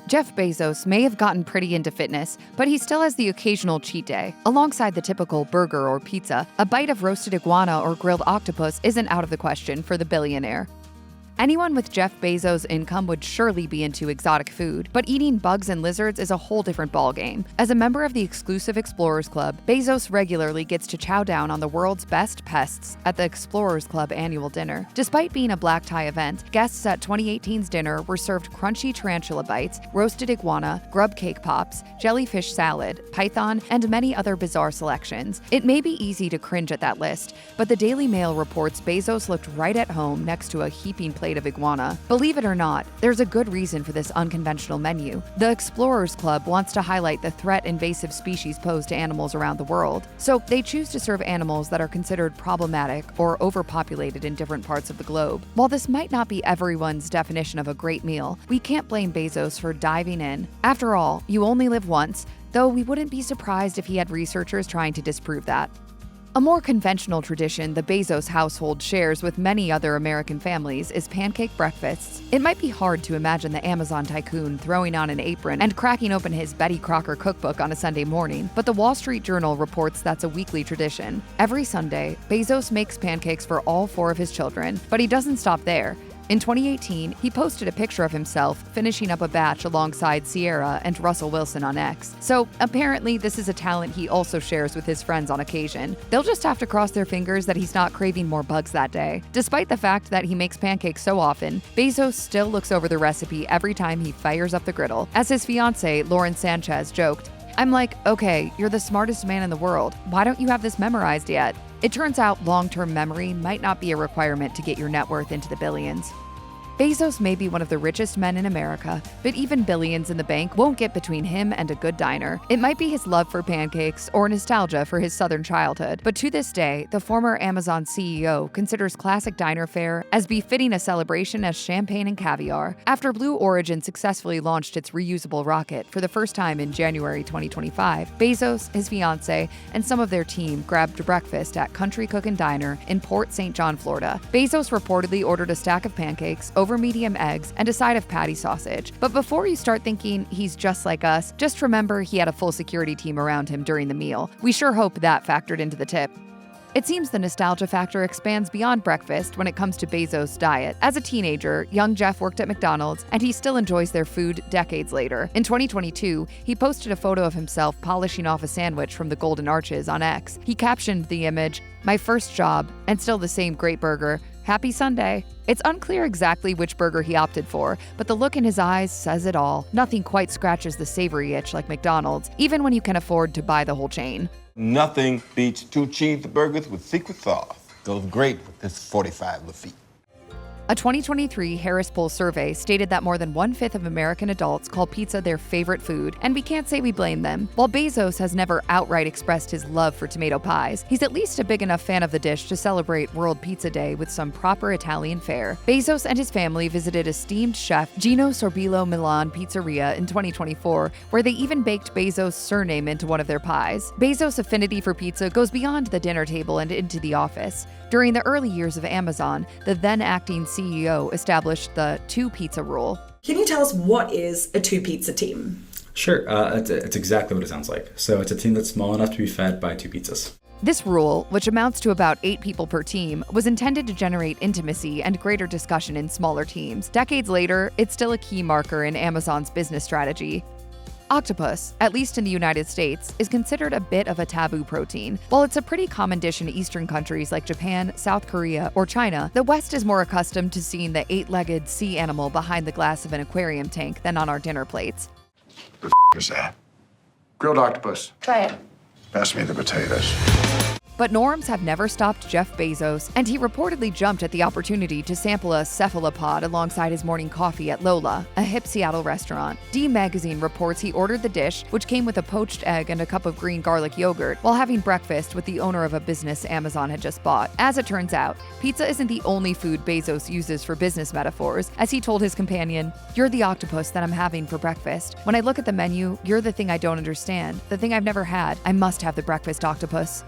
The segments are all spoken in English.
Jeff Bezos may have gotten pretty into fitness, but he still has the occasional cheat day. Alongside the typical burger or pizza, a bite of roasted iguana or grilled octopus isn't out of the question for the billionaire. Anyone with Jeff Bezos' income would surely be into exotic food, but eating bugs and lizards is a whole different ballgame. As a member of the exclusive Explorers Club, Bezos regularly gets to chow down on the world's best pests at the Explorers Club annual dinner. Despite being a black tie event, guests at 2018's dinner were served crunchy tarantula bites, roasted iguana, grub cake pops, jellyfish salad, python, and many other bizarre selections. It may be easy to cringe at that list, but the Daily Mail reports Bezos looked right at home next to a heaping plate of iguana. Believe it or not, there's a good reason for this unconventional menu. The Explorers Club wants to highlight the threat invasive species pose to animals around the world, so they choose to serve animals that are considered problematic or overpopulated in different parts of the globe. While this might not be everyone's definition of a great meal, we can't blame Bezos for diving in. After all, you only live once, though we wouldn't be surprised if he had researchers trying to disprove that. A more conventional tradition the Bezos household shares with many other American families is pancake breakfasts. It might be hard to imagine the Amazon tycoon throwing on an apron and cracking open his Betty Crocker cookbook on a Sunday morning, but the Wall Street Journal reports that's a weekly tradition. Every Sunday, Bezos makes pancakes for all 4 of his children, but he doesn't stop there. In 2018, he posted a picture of himself finishing up a batch alongside Sierra and Russell Wilson on X. So apparently this is a talent he also shares with his friends on occasion. They'll just have to cross their fingers that he's not craving more bugs that day. Despite the fact that he makes pancakes so often, Bezos still looks over the recipe every time he fires up the griddle. As his fiancée, Lauren Sanchez, joked, "I'm like, okay, you're the smartest man in the world. Why don't you have this memorized yet?" It turns out long-term memory might not be a requirement to get your net worth into the billions. Bezos may be one of the richest men in America, but even billions in the bank won't get between him and a good diner. It might be his love for pancakes or nostalgia for his southern childhood, but to this day, the former Amazon CEO considers classic diner fare as befitting a celebration as champagne and caviar. After Blue Origin successfully launched its reusable rocket for the first time in January 2025, Bezos, his fiancée, and some of their team grabbed breakfast at Country Cookin' Diner in Port St. John, Florida. Bezos reportedly ordered a stack of pancakes, over medium eggs, and a side of patty sausage. But before you start thinking he's just like us, just remember he had a full security team around him during the meal. We sure hope that factored into the tip. It seems the nostalgia factor expands beyond breakfast when it comes to Bezos' diet. As a teenager, young Jeff worked at McDonald's, and he still enjoys their food decades later. In 2022, he posted a photo of himself polishing off a sandwich from the Golden Arches on X. He captioned the image, "My first job, and still the same great burger. Happy Sunday." It's unclear exactly which burger he opted for, but the look in his eyes says it all. Nothing quite scratches the savory itch like McDonald's, even when you can afford to buy the whole chain. Nothing beats 2 cheeseburgers with secret sauce. Goes great with this 45 Lafitte. A 2023 Harris Poll survey stated that more than 1/5 of American adults call pizza their favorite food, and we can't say we blame them. While Bezos has never outright expressed his love for tomato pies, he's at least a big enough fan of the dish to celebrate World Pizza Day with some proper Italian fare. Bezos and his family visited esteemed chef Gino Sorbillo Milan Pizzeria in 2024, where they even baked Bezos' surname into one of their pies. Bezos' affinity for pizza goes beyond the dinner table and into the office. During the early years of Amazon, the then-acting CEO established the 2-pizza rule. Can you tell us what is a 2-pizza team? Sure, it's exactly what it sounds like. So it's a team that's small enough to be fed by 2 pizzas. This rule, which amounts to about 8 people per team, was intended to generate intimacy and greater discussion in smaller teams. Decades later, it's still a key marker in Amazon's business strategy. Octopus, at least in the United States, is considered a bit of a taboo protein. While it's a pretty common dish in Eastern countries like Japan, South Korea, or China, the West is more accustomed to seeing the 8-legged sea animal behind the glass of an aquarium tank than on our dinner plates. The is that? Grilled octopus. Try it. Pass me the potatoes. But norms have never stopped Jeff Bezos, and he reportedly jumped at the opportunity to sample a cephalopod alongside his morning coffee at Lola, a hip Seattle restaurant. D Magazine reports he ordered the dish, which came with a poached egg and a cup of green garlic yogurt, while having breakfast with the owner of a business Amazon had just bought. As it turns out, pizza isn't the only food Bezos uses for business metaphors. As he told his companion, "You're the octopus that I'm having for breakfast. When I look at the menu, you're the thing I don't understand, the thing I've never had. I must have the breakfast octopus."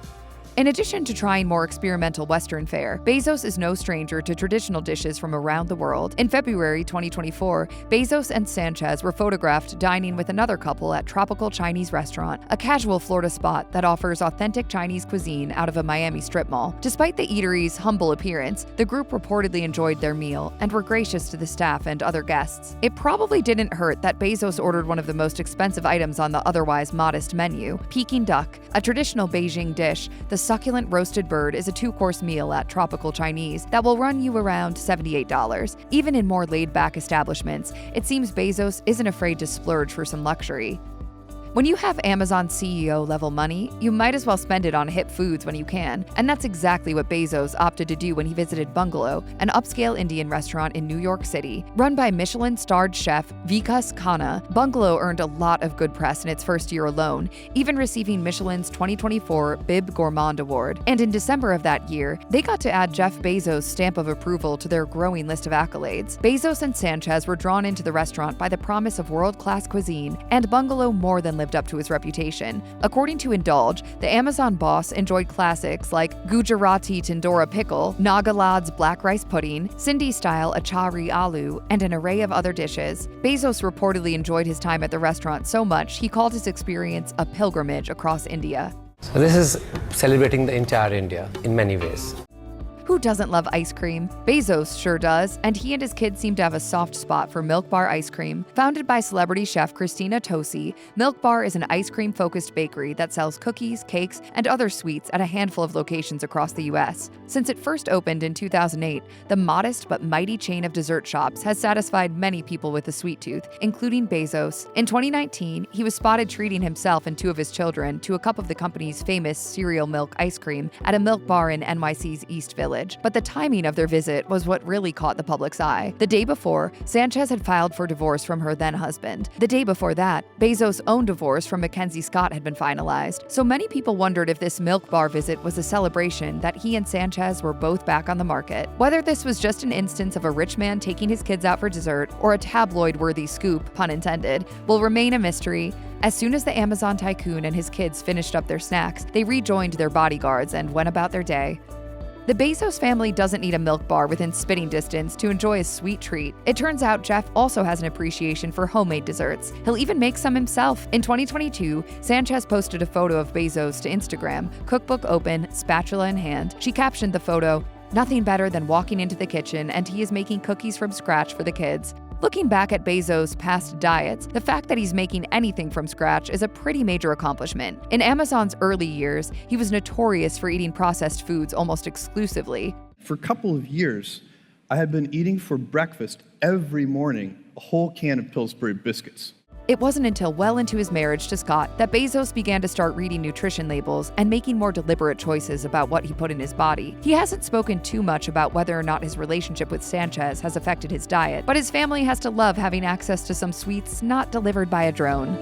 In addition to trying more experimental Western fare, Bezos is no stranger to traditional dishes from around the world. In February 2024, Bezos and Sanchez were photographed dining with another couple at Tropical Chinese Restaurant, a casual Florida spot that offers authentic Chinese cuisine out of a Miami strip mall. Despite the eatery's humble appearance, the group reportedly enjoyed their meal and were gracious to the staff and other guests. It probably didn't hurt that Bezos ordered one of the most expensive items on the otherwise modest menu, Peking duck, a traditional Beijing dish. The succulent roasted bird is a 2-course meal at Tropical Chinese that will run you around $78. Even in more laid-back establishments, it seems Bezos isn't afraid to splurge for some luxury. When you have Amazon CEO level money, you might as well spend it on hip foods when you can, and that's exactly what Bezos opted to do when he visited Bungalow, an upscale Indian restaurant in New York City. Run by Michelin-starred chef Vikas Khanna, Bungalow earned a lot of good press in its first year alone, even receiving Michelin's 2024 Bib Gourmand Award. And in December of that year, they got to add Jeff Bezos' stamp of approval to their growing list of accolades. Bezos and Sanchez were drawn into the restaurant by the promise of world-class cuisine, and Bungalow more than lived up to his reputation. According to Indulge, the Amazon boss enjoyed classics like Gujarati Tindora pickle, Nagalad's black rice pudding, Sindhi-style achari aloo, and an array of other dishes. Bezos reportedly enjoyed his time at the restaurant so much he called his experience a pilgrimage across India. So this is celebrating the entire India in many ways. Who doesn't love ice cream? Bezos sure does, and he and his kids seem to have a soft spot for Milk Bar ice cream. Founded by celebrity chef Christina Tosi, Milk Bar is an ice cream-focused bakery that sells cookies, cakes, and other sweets at a handful of locations across the U.S. Since it first opened in 2008, the modest but mighty chain of dessert shops has satisfied many people with a sweet tooth, including Bezos. In 2019, he was spotted treating himself and 2 of his children to a cup of the company's famous cereal milk ice cream at a Milk Bar in NYC's East Village. But the timing of their visit was what really caught the public's eye. The day before, Sanchez had filed for divorce from her then-husband. The day before that, Bezos' own divorce from Mackenzie Scott had been finalized. So many people wondered if this Milk Bar visit was a celebration that he and Sanchez were both back on the market. Whether this was just an instance of a rich man taking his kids out for dessert or a tabloid-worthy scoop, pun intended, will remain a mystery. As soon as the Amazon tycoon and his kids finished up their snacks, they rejoined their bodyguards and went about their day. The Bezos family doesn't need a Milk Bar within spitting distance to enjoy a sweet treat. It turns out Jeff also has an appreciation for homemade desserts. He'll even make some himself. In 2022, Sanchez posted a photo of Bezos to Instagram, cookbook open, spatula in hand. She captioned the photo, "Nothing better than walking into the kitchen and he is making cookies from scratch for the kids." Looking back at Bezos' past diets, the fact that he's making anything from scratch is a pretty major accomplishment. In Amazon's early years, he was notorious for eating processed foods almost exclusively. For a couple of years, I had been eating for breakfast every morning a whole can of Pillsbury biscuits. It wasn't until well into his marriage to Scott that Bezos began to start reading nutrition labels and making more deliberate choices about what he put in his body. He hasn't spoken too much about whether or not his relationship with Sanchez has affected his diet, but his family has to love having access to some sweets not delivered by a drone.